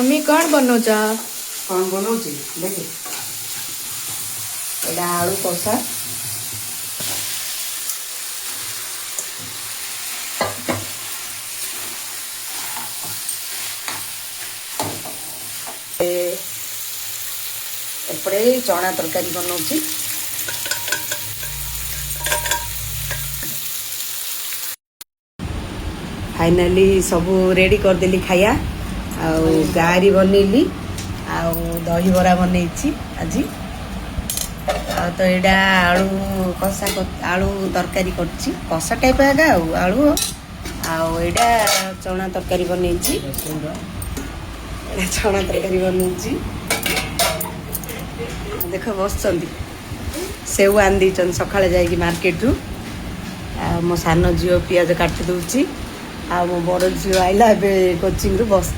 mummy कौन बनौछ कौन बनाऊँ देखे एटा आलू कषा एपटे चना तरकारी बनाऊँ फाइनाली सब रेडी करदेली खाया गारी बनैली दही बरा बनई आज तो यहाँ आलू कषा आलू तरकारी कषा टाइप आगा आलू आईटा चना तरकारी बनई चना तरकारी बनई देख बस सेव आनी सका जा मार्केट रू मो सान झील पियाज काटी दूची आ मो बड़ झील आइला कोचिंग रु बस